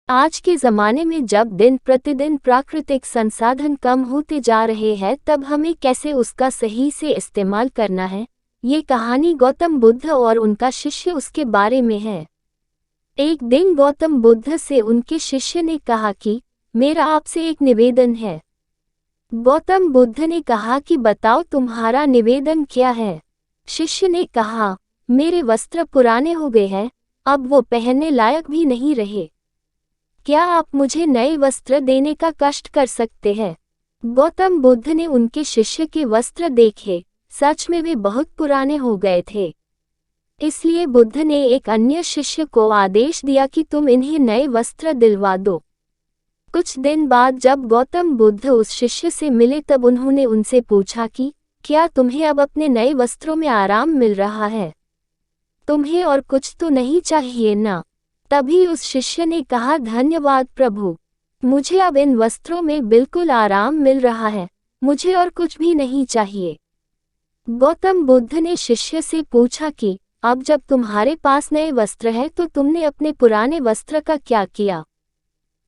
आज के ज़माने में जब दिन प्रतिदिन प्राकृतिक संसाधन कम होते जा रहे हैं, तब हमें कैसे उसका सही से इस्तेमाल करना है, ये कहानी गौतम बुद्ध और उनका शिष्य उसके बारे में है। एक दिन गौतम बुद्ध से उनके शिष्य ने कहा कि मेरा आपसे एक निवेदन है। गौतम बुद्ध ने कहा कि बताओ तुम्हारा निवेदन क्या है। शिष्य ने कहा, मेरे वस्त्र पुराने हो गए हैं, अब वो पहनने लायक भी नहीं रहे। क्या आप मुझे नए वस्त्र देने का कष्ट कर सकते हैं? गौतम बुद्ध ने उनके शिष्य के वस्त्र देखे, सच में वे बहुत पुराने हो गए थे। इसलिए बुद्ध ने एक अन्य शिष्य को आदेश दिया कि तुम इन्हें नए वस्त्र दिलवा दो। कुछ दिन बाद जब गौतम बुद्ध उस शिष्य से मिले, तब उन्होंने उनसे पूछा कि क्या तुम्हें अब अपने नए वस्त्रों में आराम मिल रहा है? तुम्हें और कुछ तो नहीं चाहिए ना? तभी उस शिष्य ने कहा, धन्यवाद प्रभु, मुझे अब इन वस्त्रों में बिल्कुल आराम मिल रहा है, मुझे और कुछ भी नहीं चाहिए। गौतम बुद्ध ने शिष्य से पूछा कि अब जब तुम्हारे पास नए वस्त्र है तो तुमने अपने पुराने वस्त्र का क्या किया?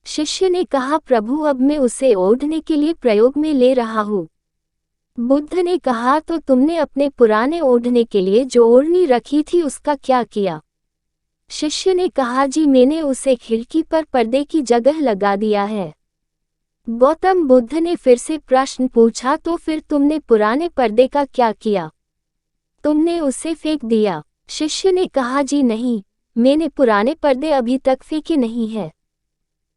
शिष्य ने कहा, प्रभु अब मैं उसे ओढ़ने के लिए प्रयोग में ले रहा हूँ। बुद्ध ने कहा, तो तुमने अपने पुराने ओढ़ने के लिए जो ओढ़नी रखी थी उसका क्या किया? शिष्य ने कहा, जी मैंने उसे खिड़की पर पर्दे की जगह लगा दिया है। गौतम बुद्ध ने फिर से प्रश्न पूछा, तो फिर तुमने पुराने पर्दे का क्या किया? तुमने उसे फेंक दिया? शिष्य ने कहा, जी नहीं, मैंने पुराने पर्दे अभी तक फेंके नहीं हैं।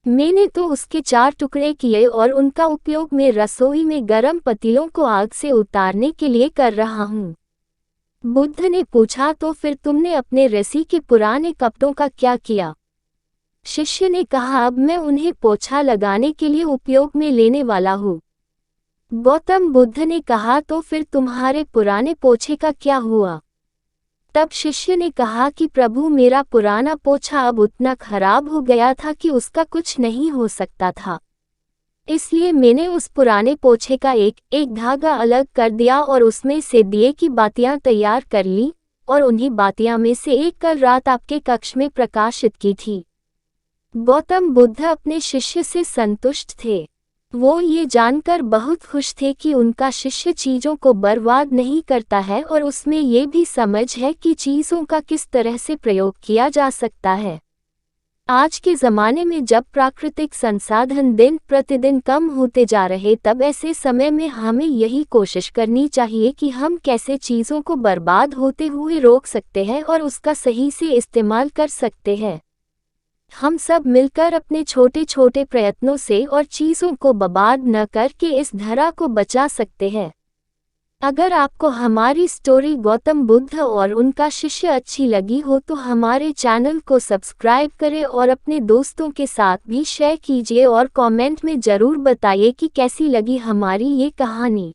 मैंने तो उसके 4 टुकड़े किए और उनका उपयोग मैं रसोई में गर्म पतीलों को आग से उतारने के लिए कर रहा हूँ। बुद्ध ने पूछा, तो फिर तुमने अपने रस्सी के पुराने कपड़ों का क्या किया? शिष्य ने कहा, अब मैं उन्हें पोछा लगाने के लिए उपयोग में लेने वाला हूँ। गौतम बुद्ध ने कहा, तो फिर तुम्हारे पुराने पोछे का क्या हुआ? तब शिष्य ने कहा कि प्रभु मेरा पुराना पोछा अब उतना खराब हो गया था कि उसका कुछ नहीं हो सकता था। इसलिए मैंने उस पुराने पोछे का एक एक धागा अलग कर दिया और उसमें से दिए की बातियां तैयार कर ली, और उन्हीं बातियां में से एक कल रात आपके कक्ष में प्रकाशित की थी। गौतम बुद्ध अपने शिष्य से संतुष्ट थे। वो ये जानकर बहुत खुश थे कि उनका शिष्य चीज़ों को बर्बाद नहीं करता है और उसमें ये भी समझ है कि चीज़ों का किस तरह से प्रयोग किया जा सकता है। आज के ज़माने में जब प्राकृतिक संसाधन दिन प्रतिदिन कम होते जा रहे, तब ऐसे समय में हमें यही कोशिश करनी चाहिए कि हम कैसे चीज़ों को बर्बाद होते हुए रोक सकते हैं और उसका सही से इस्तेमाल कर सकते हैं। हम सब मिलकर अपने छोटे छोटे प्रयत्नों से और चीज़ों को बर्बाद न करके इस धरा को बचा सकते हैं। अगर आपको हमारी स्टोरी गौतम बुद्ध और उनका शिष्य अच्छी लगी हो तो हमारे चैनल को सब्सक्राइब करें और अपने दोस्तों के साथ भी शेयर कीजिए और कमेंट में ज़रूर बताइए कि कैसी लगी हमारी ये कहानी।